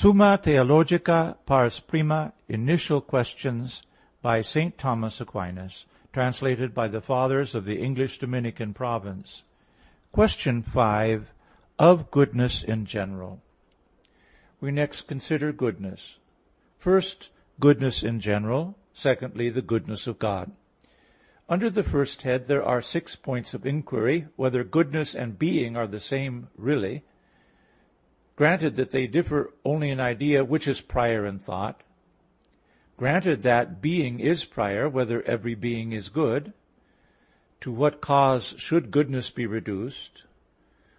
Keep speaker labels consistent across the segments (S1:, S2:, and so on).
S1: Summa Theologica Pars Prima, Initial Questions, by St. Thomas Aquinas, translated by the Fathers of the English Dominican Province. Question 5, of goodness in general. We next consider goodness. First, goodness in general. Secondly, the goodness of God. Under the first head, there are 6 points of inquiry: whether goodness and being are the same really, granted that they differ only in idea, which is prior in thought; granted that being is prior, whether every being is good; to what cause should goodness be reduced;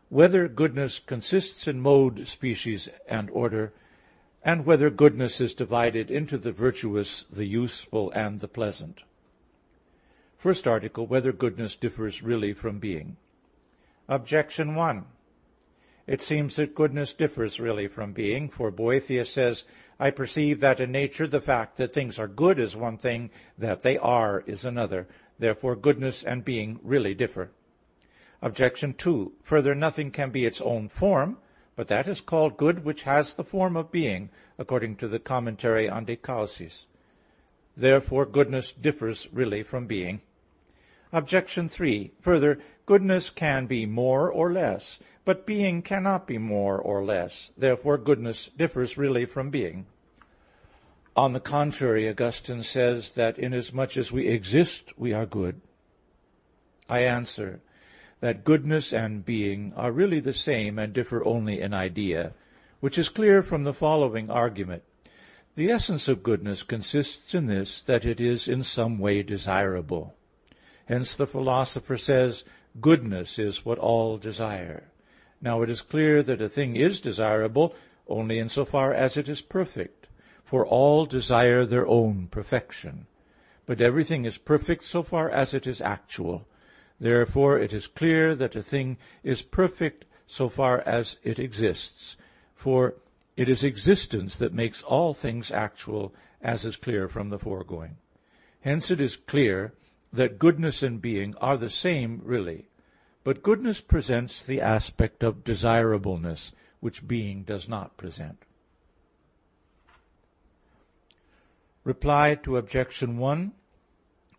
S1: whether goodness consists in mode, species, and order; and whether goodness is divided into the virtuous, the useful, and the pleasant. First article, whether goodness differs really from being. Objection 1. It seems that goodness differs really from being, for Boethius says, "I perceive that in nature the fact that things are good is one thing, that they are is another. Therefore goodness and being really differ." Objection 2. Further, nothing can be its own form, but that is called good which has the form of being, according to the commentary on De Causis. Therefore goodness differs really from being. Objection 3. Further, goodness can be more or less, but being cannot be more or less. Therefore goodness differs really from being. On the contrary, Augustine says that inasmuch as we exist, we are good. I answer that goodness and being are really the same and differ only in idea, which is clear from the following argument. The essence of goodness consists in this, that it is in some way desirable. Hence the philosopher says, goodness is what all desire. Now it is clear that a thing is desirable only insofar as it is perfect, for all desire their own perfection. But everything is perfect so far as it is actual. Therefore it is clear that a thing is perfect so far as it exists, for it is existence that makes all things actual, as is clear from the foregoing. Hence it is clear that goodness and being are the same really, but goodness presents the aspect of desirableness, which being does not present. Reply to Objection 1.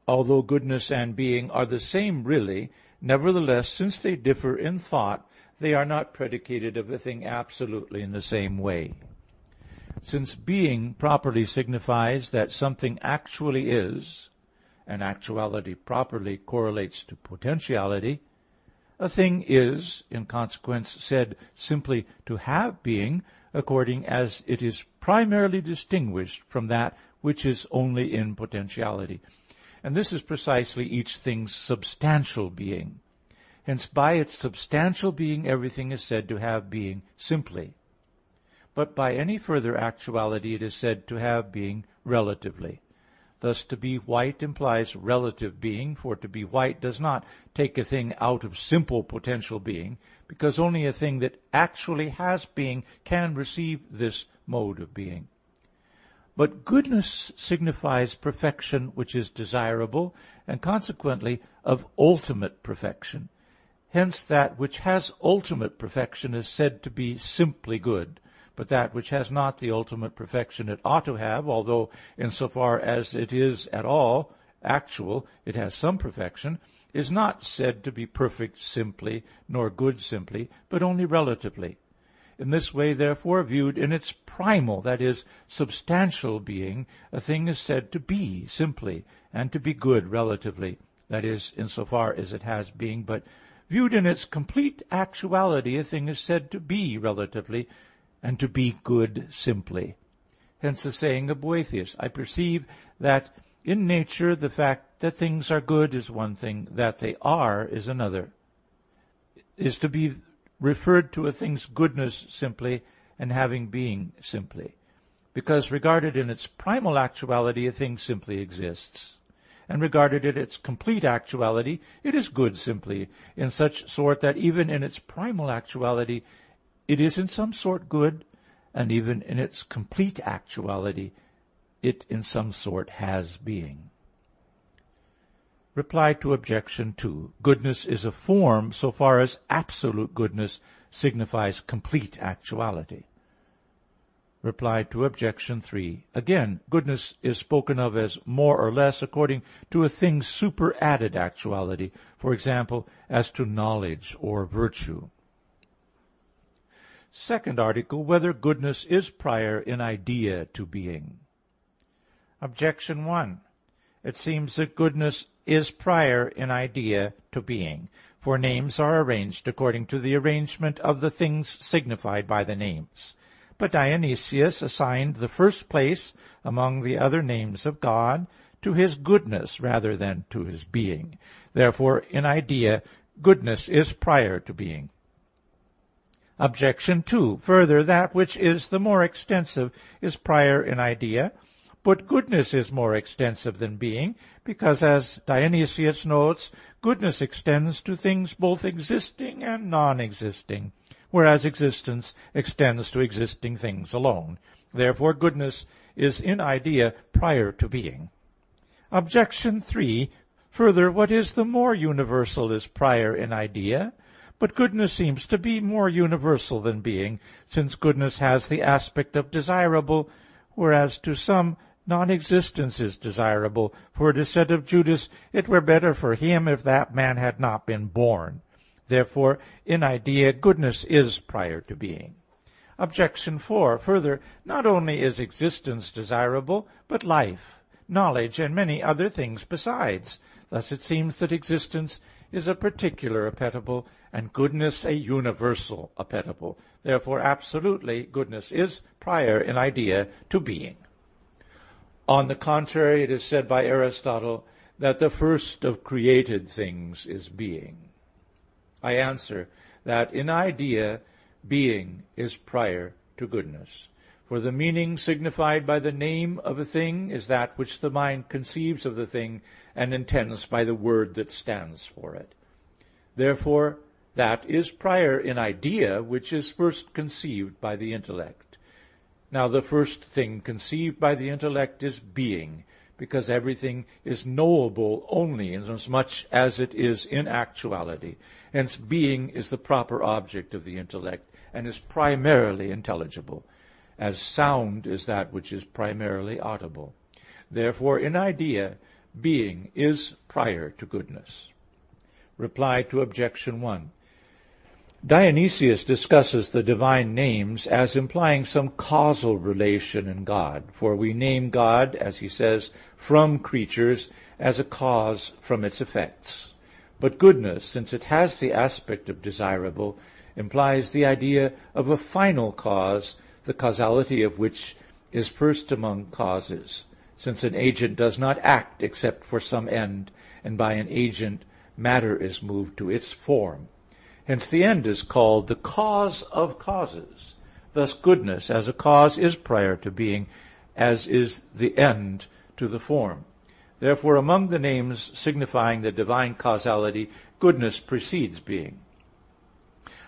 S1: Although goodness and being are the same really, nevertheless, since they differ in thought, they are not predicated of a thing absolutely in the same way. Since being properly signifies that something actually is, and actuality properly correlates to potentiality, a thing is, in consequence, said simply to have being, according as it is primarily distinguished from that which is only in potentiality. And this is precisely each thing's substantial being. Hence, by its substantial being, everything is said to have being simply. But by any further actuality, it is said to have being relatively. Thus, to be white implies relative being, for to be white does not take a thing out of simple potential being, because only a thing that actually has being can receive this mode of being. But goodness signifies perfection which is desirable, and consequently of ultimate perfection. Hence that which has ultimate perfection is said to be simply good, but that which has not the ultimate perfection it ought to have, although insofar as it is at all actual, it has some perfection, is not said to be perfect simply, nor good simply, but only relatively. In this way, therefore, viewed in its primal, that is, substantial being, a thing is said to be simply, and to be good relatively, that is, insofar as it has being, but viewed in its complete actuality, a thing is said to be relatively, and to be good simply. Hence the saying of Boethius, "I perceive that in nature the fact that things are good is one thing, that they are is another," is to be referred to a thing's goodness simply and having being simply. Because regarded in its primal actuality, a thing simply exists. And regarded in its complete actuality, it is good simply, in such sort that even in its primal actuality, it is in some sort good, and even in its complete actuality, it in some sort has being. Reply to Objection 2. Goodness is a form so far as absolute goodness signifies complete actuality. Reply to Objection 3. Again, goodness is spoken of as more or less according to a thing's superadded actuality, for example, as to knowledge or virtue. Second article, whether goodness is prior in idea to being. Objection 1. It seems that goodness is prior in idea to being, for names are arranged according to the arrangement of the things signified by the names. But Dionysius assigned the first place among the other names of God to his goodness rather than to his being. Therefore, in idea, goodness is prior to being. Objection 2. Further, that which is the more extensive is prior in idea, but goodness is more extensive than being, because, as Dionysius notes, goodness extends to things both existing and non-existing, whereas existence extends to existing things alone. Therefore, goodness is in idea prior to being. Objection 3. Further, what is the more universal is prior in idea, but goodness seems to be more universal than being, since goodness has the aspect of desirable, whereas to some non-existence is desirable. For it is said of Judas, "It were better for him if that man had not been born." Therefore, in idea, goodness is prior to being. Objection 4. Further, not only is existence desirable, but life, knowledge, and many other things besides. Thus it seems that existence is a particular appetible, and goodness a universal appetible. Therefore, absolutely, goodness is prior in idea to being. On the contrary, it is said by Aristotle that the first of created things is being. I answer that in idea, being is prior to goodness. For the meaning signified by the name of a thing is that which the mind conceives of the thing and intends by the word that stands for it. Therefore, that is prior in idea which is first conceived by the intellect. Now, the first thing conceived by the intellect is being, because everything is knowable only inasmuch as it is in actuality. Hence, being is the proper object of the intellect, and is primarily intelligible, as sound is that which is primarily audible. Therefore, in idea, being is prior to goodness. Reply to Objection 1. Dionysius discusses the divine names as implying some causal relation in God, for we name God, as he says, from creatures as a cause from its effects. But goodness, since it has the aspect of desirable, implies the idea of a final cause, the causality of which is first among causes, since an agent does not act except for some end, and by an agent matter is moved to its form. Hence the end is called the cause of causes. Thus goodness as a cause is prior to being, as is the end to the form. Therefore, among the names signifying the divine causality, goodness precedes being.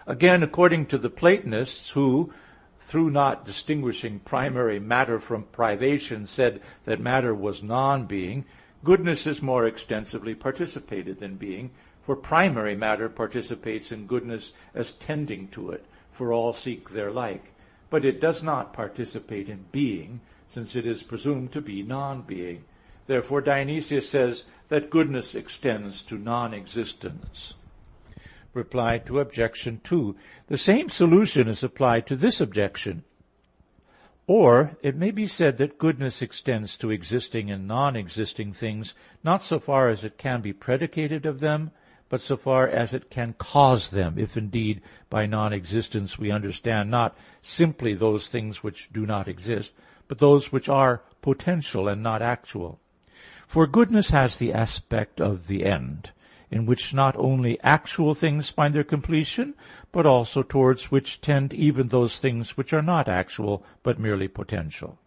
S1: Again, according to the Platonists, who, through not distinguishing primary matter from privation, said that matter was non-being, goodness is more extensively participated than being, for primary matter participates in goodness as tending to it, for all seek their like. But it does not participate in being, since it is presumed to be non-being. Therefore Dionysius says that goodness extends to non-existence. Reply to Objection 2. The same solution is applied to this objection. Or it may be said that goodness extends to existing and non-existing things, not so far as it can be predicated of them, but so far as it can cause them, if indeed by non-existence we understand not simply those things which do not exist, but those which are potential and not actual. For goodness has the aspect of the end, in which not only actual things find their completion, but also towards which tend even those things which are not actual, but merely potential.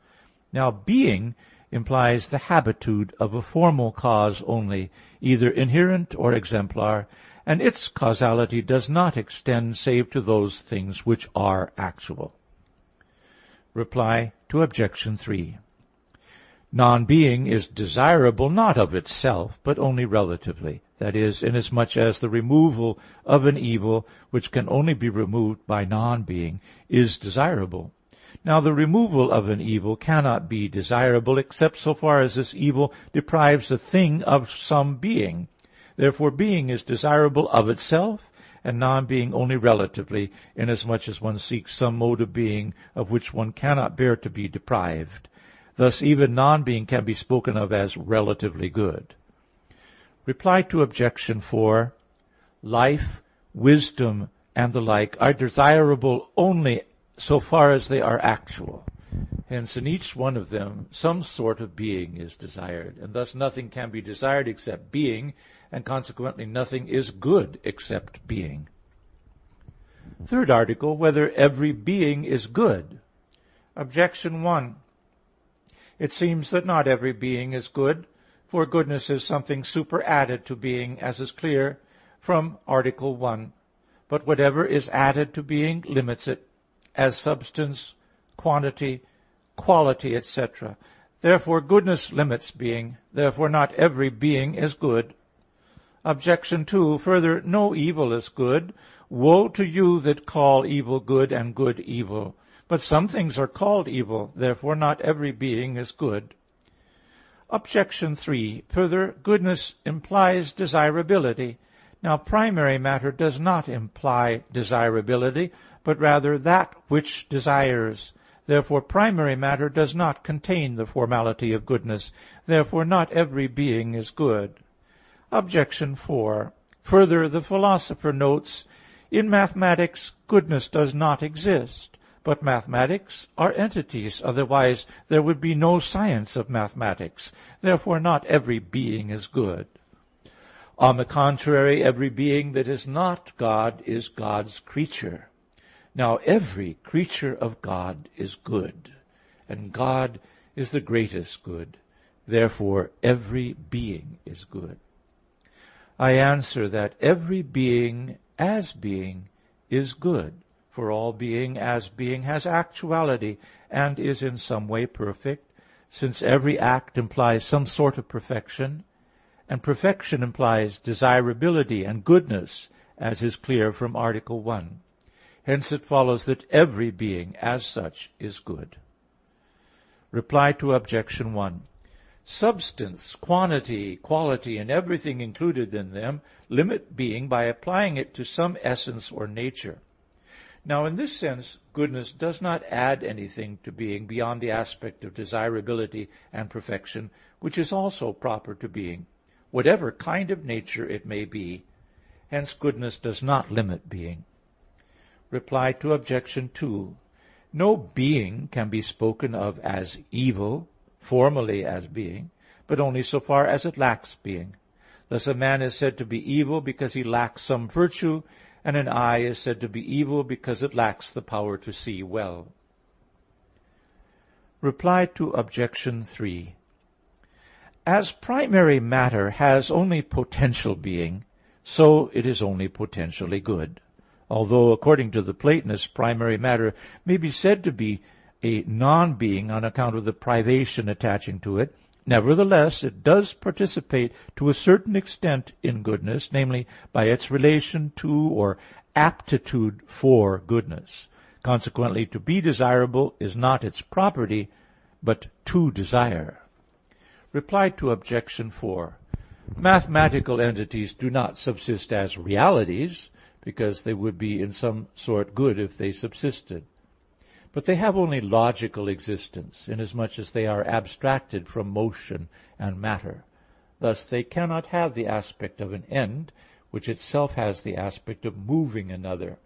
S1: Now, being implies the habitude of a formal cause only, either inherent or exemplar, and its causality does not extend save to those things which are actual. Reply to Objection 3. Non-being is desirable not of itself, but only relatively. That is, inasmuch as the removal of an evil, which can only be removed by non-being, is desirable. Now the removal of an evil cannot be desirable except so far as this evil deprives a thing of some being. Therefore being is desirable of itself, and non-being only relatively, inasmuch as one seeks some mode of being of which one cannot bear to be deprived. Thus even non-being can be spoken of as relatively good. Reply to Objection 4. Life, wisdom, and the like are desirable only so far as they are actual. Hence, in each one of them, some sort of being is desired, and thus nothing can be desired except being, and consequently nothing is good except being. Third article, whether every being is good. Objection 1. It seems that not every being is good, for goodness is something superadded to being, as is clear from Article 1. But whatever is added to being limits it, as substance, quantity, quality, etc. Therefore goodness limits being. Therefore not every being is good. Objection 2. Further, no evil is good. Woe to you that call evil good and good evil. But some things are called evil. Therefore not every being is good. Objection 3. Further, goodness implies desirability. Now primary matter does not imply desirability, but rather that which desires. Therefore primary matter does not contain the formality of goodness. Therefore not every being is good. Objection 4. Further, the philosopher notes, in mathematics goodness does not exist, but mathematics are entities, otherwise there would be no science of mathematics. Therefore not every being is good. On the contrary, every being that is not God is God's creature. Now every creature of God is good, and God is the greatest good. Therefore every being is good. I answer that every being as being is good, for all being as being has actuality and is in some way perfect, since every act implies some sort of perfection, and perfection implies desirability and goodness, as is clear from Article 1. Hence it follows that every being as such is good. Reply to Objection 1. Substance, quantity, quality, and everything included in them limit being by applying it to some essence or nature. Now in this sense, goodness does not add anything to being beyond the aspect of desirability and perfection, which is also proper to being, whatever kind of nature it may be. Hence goodness does not limit being. Reply to Objection 2. No being can be spoken of as evil, formally as being, but only so far as it lacks being. Thus a man is said to be evil because he lacks some virtue, and an eye is said to be evil because it lacks the power to see well. Reply to Objection 3. As primary matter has only potential being, so it is only potentially good. Although, according to the Platonists, primary matter may be said to be a non-being on account of the privation attaching to it, nevertheless it does participate to a certain extent in goodness, namely by its relation to or aptitude for goodness. Consequently, to be desirable is not its property, but to desire. Reply to Objection 4. Mathematical entities do not subsist as realities, because they would be in some sort good if they subsisted. But they have only logical existence, inasmuch as they are abstracted from motion and matter. Thus they cannot have the aspect of an end, which itself has the aspect of moving another.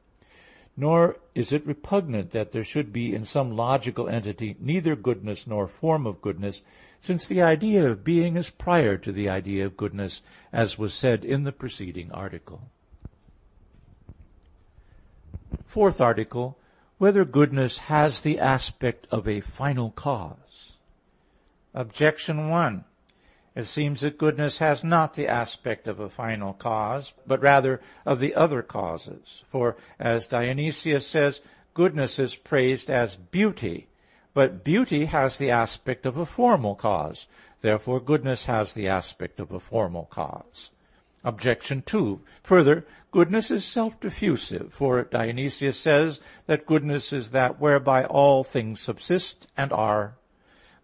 S1: Nor is it repugnant that there should be in some logical entity neither goodness nor form of goodness, since the idea of being is prior to the idea of goodness, as was said in the preceding article. Fourth article, whether goodness has the aspect of a final cause. Objection 1. It seems that goodness has not the aspect of a final cause, but rather of the other causes. For, as Dionysius says, goodness is praised as beauty, but beauty has the aspect of a formal cause. Therefore, goodness has the aspect of a formal cause. Objection 2. Further, goodness is self-diffusive, for Dionysius says that goodness is that whereby all things subsist and are.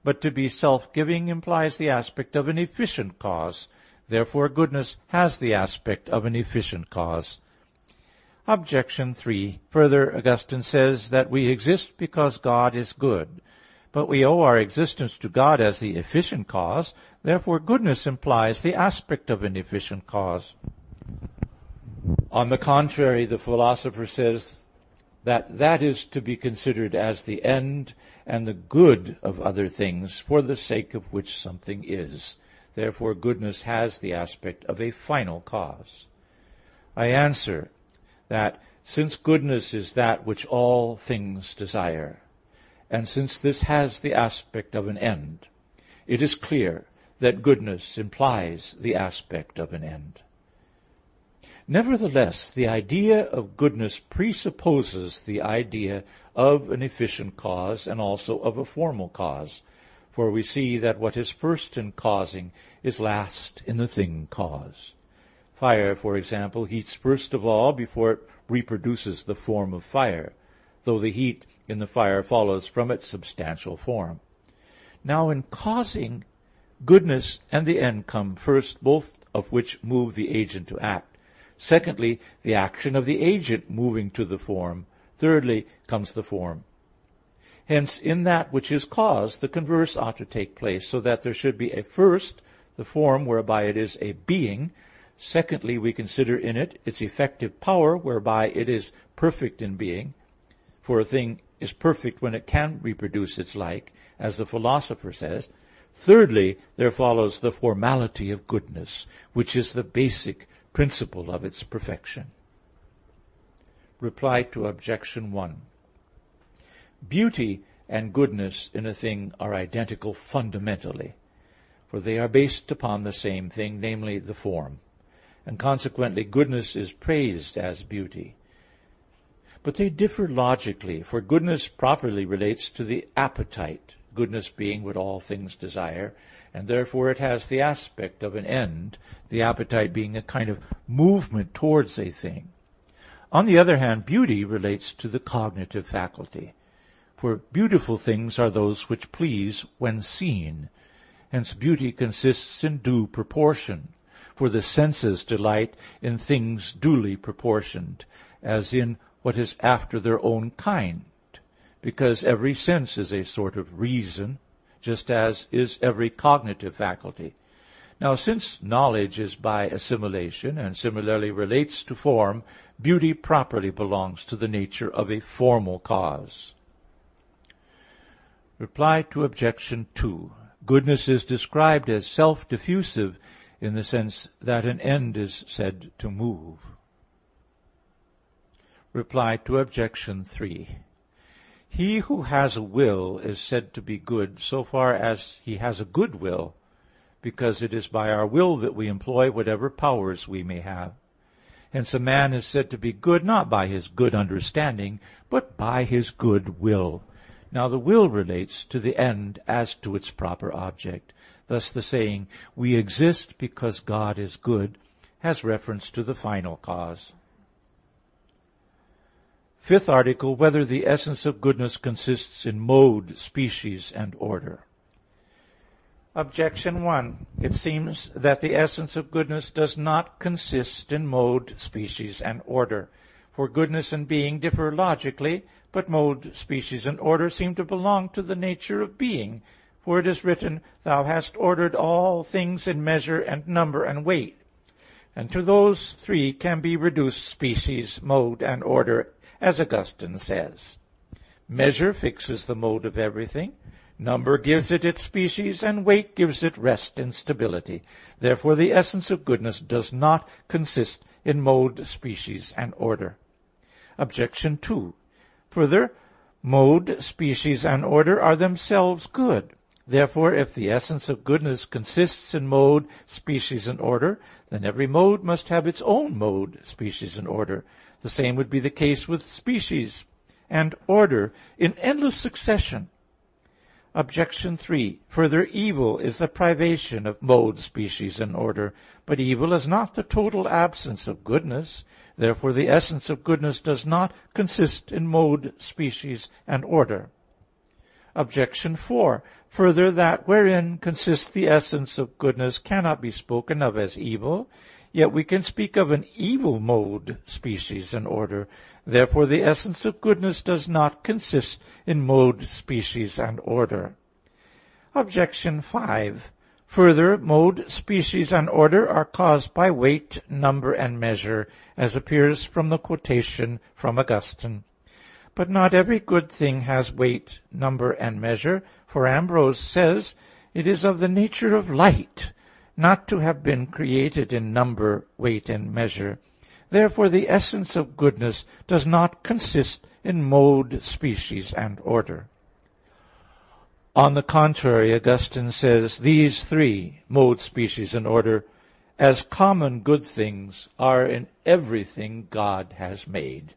S1: But to be self-giving implies the aspect of an efficient cause. Therefore, goodness has the aspect of an efficient cause. Objection 3. Further, Augustine says that we exist because God is good. But we owe our existence to God as the efficient cause. Therefore, goodness implies the aspect of an efficient cause. On the contrary, the philosopher says that that is to be considered as the end and the good of other things, for the sake of which something is. Therefore, goodness has the aspect of a final cause. I answer that since goodness is that which all things desire, and since this has the aspect of an end, it is clear that goodness implies the aspect of an end. Nevertheless, the idea of goodness presupposes the idea of an efficient cause and also of a formal cause, for we see that what is first in causing is last in the thing caused. Fire, for example, heats first of all before it reproduces the form of fire, though the heat in the fire follows from its substantial form. Now in causing, goodness and the end come first, both of which move the agent to act. Secondly, the action of the agent moving to the form. Thirdly, comes the form. Hence, in that which is caused, the converse ought to take place, so that there should be a first, the form whereby it is a being. Secondly, we consider in it its effective power, whereby it is perfect in being. For a thing is perfect when it can reproduce its like, as the philosopher says. Thirdly, there follows the formality of goodness, which is the basic principle of its perfection. Reply to Objection 1. Beauty and goodness in a thing are identical fundamentally, for they are based upon the same thing, namely the form, and consequently goodness is praised as beauty. But they differ logically, for goodness properly relates to the appetite, goodness being what all things desire, and therefore it has the aspect of an end, the appetite being a kind of movement towards a thing. On the other hand, beauty relates to the cognitive faculty, for beautiful things are those which please when seen. Hence beauty consists in due proportion, for the senses delight in things duly proportioned, as in what is after their own kind, because every sense is a sort of reason, just as is every cognitive faculty. Now, since knowledge is by assimilation, and similarly relates to form, beauty properly belongs to the nature of a formal cause. Reply to Objection 2. Goodness is described as self-diffusive in the sense that an end is said to move. Reply to Objection 3. He who has a will is said to be good so far as he has a good will, because it is by our will that we employ whatever powers we may have. Hence a man is said to be good not by his good understanding, but by his good will. Now the will relates to the end as to its proper object. Thus the saying, "We exist because God is good," has reference to the final cause. Fifth article, whether the essence of goodness consists in mode, species, and order. Objection 1. It seems that the essence of goodness does not consist in mode, species, and order. For goodness and being differ logically, but mode, species, and order seem to belong to the nature of being. For it is written, "Thou hast ordered all things in measure and number and weight." And to those three can be reduced species, mode, and order, as Augustine says. Measure fixes the mode of everything, number gives it its species, and weight gives it rest and stability. Therefore the essence of goodness does not consist in mode, species, and order. Objection 2. Further, mode, species, and order are themselves good. Therefore, if the essence of goodness consists in mode, species, and order, then every mode must have its own mode, species, and order. The same would be the case with species and order in endless succession. Objection 3. Further, evil is the privation of mode, species, and order. But evil is not the total absence of goodness. Therefore the essence of goodness does not consist in mode, species, and order. Objection 4. Further, that wherein consists the essence of goodness cannot be spoken of as evil. Yet we can speak of an evil mode, species, and order. Therefore the essence of goodness does not consist in mode, species, and order. Objection 5. Further, mode, species, and order are caused by weight, number, and measure, as appears from the quotation from Augustine. But not every good thing has weight, number, and measure, for Ambrose says, "It is of the nature of light, not to have been created in number, weight, and measure." Therefore the essence of goodness does not consist in mode, species, and order. On the contrary, Augustine says, "These three, mode, species, and order, as common good things, are in everything God has made."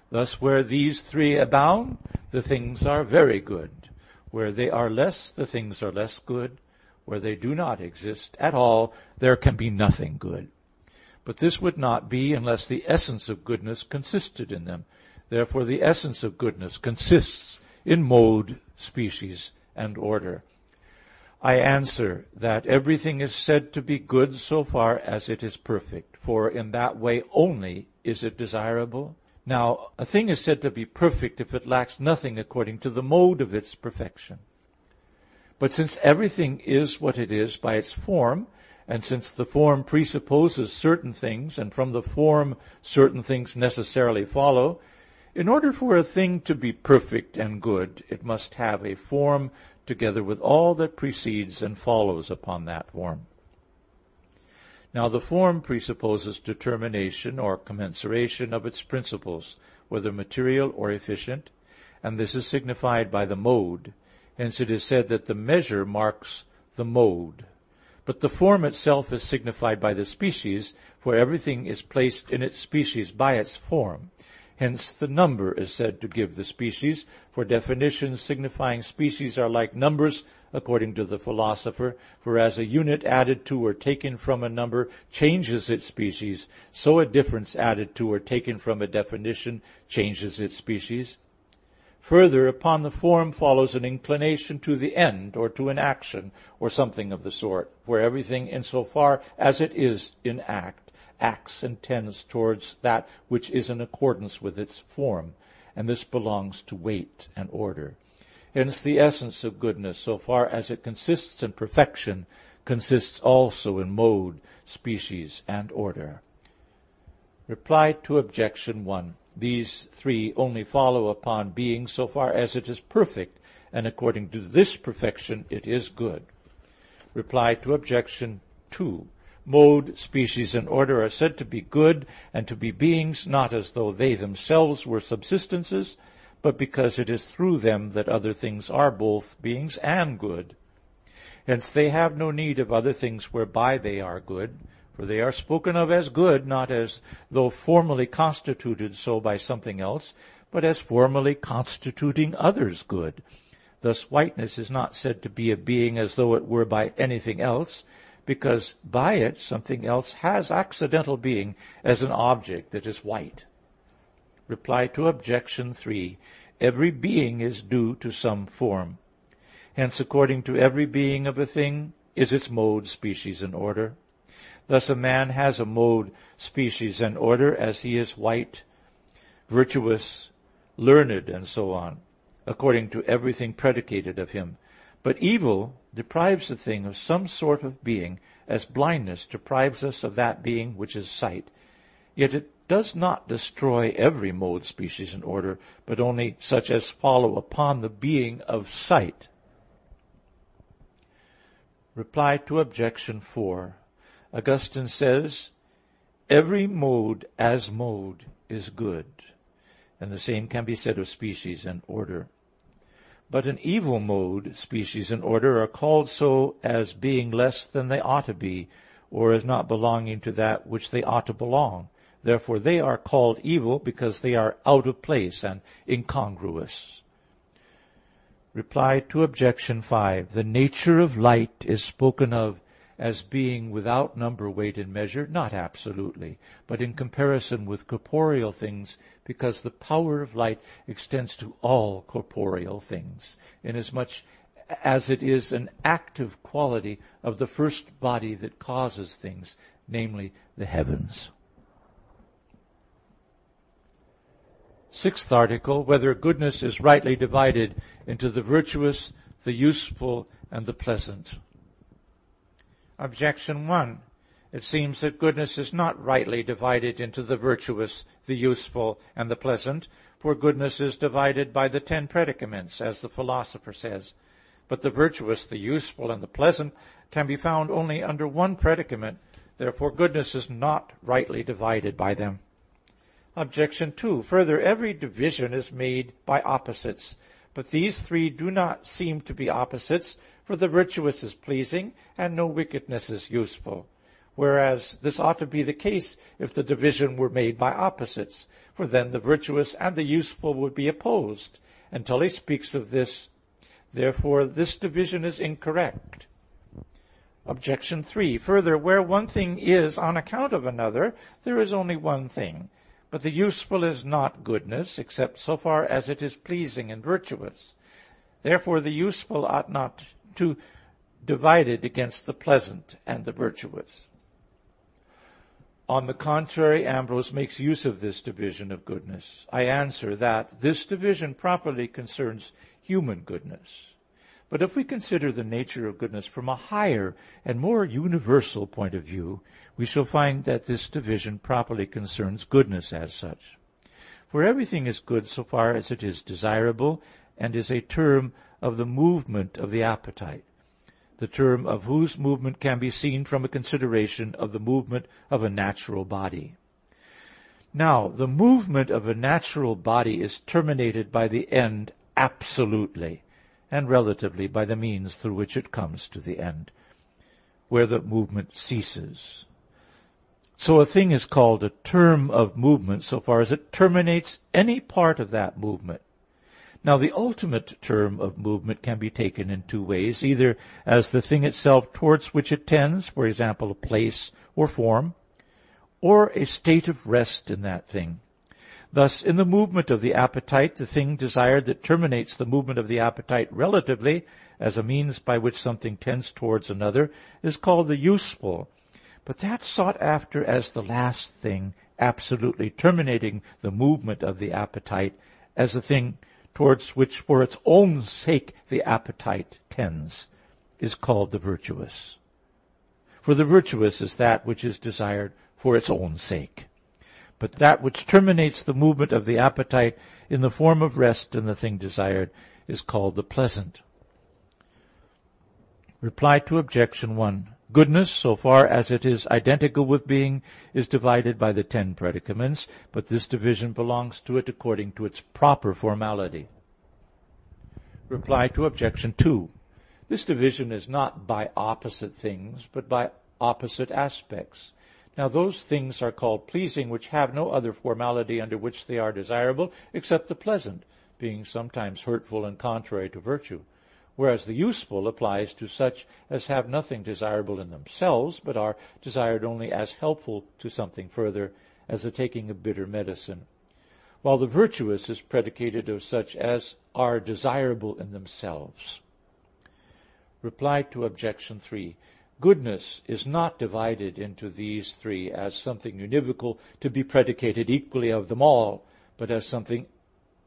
S1: Thus, where these three abound, the things are very good. Where they are less, the things are less good. Where they do not exist at all, there can be nothing good. But this would not be unless the essence of goodness consisted in them. Therefore the essence of goodness consists in mode, species, and order. I answer that everything is said to be good so far as it is perfect, for in that way only is it desirable. Now, a thing is said to be perfect if it lacks nothing according to the mode of its perfection. But since everything is what it is by its form, and since the form presupposes certain things, and from the form certain things necessarily follow, in order for a thing to be perfect and good, it must have a form together with all that precedes and follows upon that form. Now the form presupposes determination or commensuration of its principles, whether material or efficient, and this is signified by the mode. Hence it is said that the measure marks the mode. But the form itself is signified by the species, for everything is placed in its species by its form. Hence the number is said to give the species, for definitions signifying species are like numbers, according to the philosopher, for as a unit added to or taken from a number changes its species, so a difference added to or taken from a definition changes its species. Further, upon the form follows an inclination to the end, or to an action, or something of the sort, where everything, insofar as it is in act, acts and tends towards that which is in accordance with its form, and this belongs to weight and order. Hence the essence of goodness, so far as it consists in perfection, consists also in mode, species, and order. Reply to Objection 1. These three only follow upon being so far as it is perfect, and according to this perfection it is good. Reply to Objection 2. Mode, species, and order are said to be good and to be beings, not as though they themselves were subsistences, but because it is through them that other things are both beings and good. Hence they have no need of other things whereby they are good, for they are spoken of as good, not as though formally constituted so by something else, but as formally constituting others good. Thus whiteness is not said to be a being as though it were by anything else, because by it something else has accidental being, as an object that is white. Reply to Objection 3. Every being is due to some form. Hence, according to every being of a thing is its mode, species, and order. Thus a man has a mode, species, and order as he is white, virtuous, learned, and so on, according to everything predicated of him. But evil deprives the thing of some sort of being, as blindness deprives us of that being which is sight. Yet it does not destroy every mode, species, and order, but only such as follow upon the being of sight. Reply to Objection 4. Augustine says, "Every mode as mode is good," and the same can be said of species and order. But an evil mode, species, and order are called so as being less than they ought to be, or as not belonging to that which they ought to belong. Therefore they are called evil because they are out of place and incongruous. Reply to Objection 5. The nature of light is spoken of as being without number, weight, and measure, not absolutely, but in comparison with corporeal things, because the power of light extends to all corporeal things, inasmuch as it is an active quality of the first body that causes things, namely the heavens. Sixth article, whether goodness is rightly divided into the virtuous, the useful, and the pleasant. Objection 1. It seems that goodness is not rightly divided into the virtuous, the useful, and the pleasant, for goodness is divided by the 10 predicaments, as the Philosopher says. But the virtuous, the useful, and the pleasant can be found only under one predicament. Therefore, goodness is not rightly divided by them. Objection 2. Further, every division is made by opposites. But these three do not seem to be opposites, for the virtuous is pleasing, and no wickedness is useful. Whereas this ought to be the case if the division were made by opposites, for then the virtuous and the useful would be opposed, until he speaks of this. Therefore, this division is incorrect. Objection 3. Further, where one thing is on account of another, there is only one thing. But the useful is not goodness, except so far as it is pleasing and virtuous. Therefore, the useful ought not to divide it against the pleasant and the virtuous. On the contrary, Ambrose makes use of this division of goodness. I answer that this division properly concerns human goodness. But if we consider the nature of goodness from a higher and more universal point of view, we shall find that this division properly concerns goodness as such. For everything is good so far as it is desirable, and is a term of the movement of the appetite, the term of whose movement can be seen from a consideration of the movement of a natural body. Now, the movement of a natural body is terminated by the end absolutely, and relatively by the means through which it comes to the end, where the movement ceases. So a thing is called a term of movement so far as it terminates any part of that movement. Now, the ultimate term of movement can be taken in two ways, either as the thing itself towards which it tends, for example, a place or form, or a state of rest in that thing. Thus, in the movement of the appetite, the thing desired that terminates the movement of the appetite relatively, as a means by which something tends towards another, is called the useful. But that sought after as the last thing, absolutely terminating the movement of the appetite, as a thing towards which for its own sake the appetite tends, is called the virtuous. For the virtuous is that which is desired for its own sake. But that which terminates the movement of the appetite in the form of rest in the thing desired is called the pleasant. Reply to Objection 1. Goodness, so far as it is identical with being, is divided by the 10 predicaments, but this division belongs to it according to its proper formality. Reply to Objection 2. This division is not by opposite things, but by opposite aspects. Now those things are called pleasing which have no other formality under which they are desirable, except the pleasant, being sometimes hurtful and contrary to virtue. Whereas the useful applies to such as have nothing desirable in themselves, but are desired only as helpful to something further, as the taking of bitter medicine. While the virtuous is predicated of such as are desirable in themselves. Reply to Objection 3. Goodness is not divided into these three as something univocal to be predicated equally of them all, but as something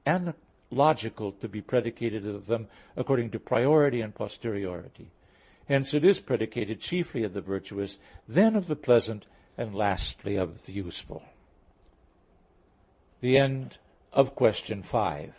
S1: analogical to be predicated of them according to priority and posteriority. Hence it is predicated chiefly of the virtuous, then of the pleasant, and lastly of the useful. The end of question 5.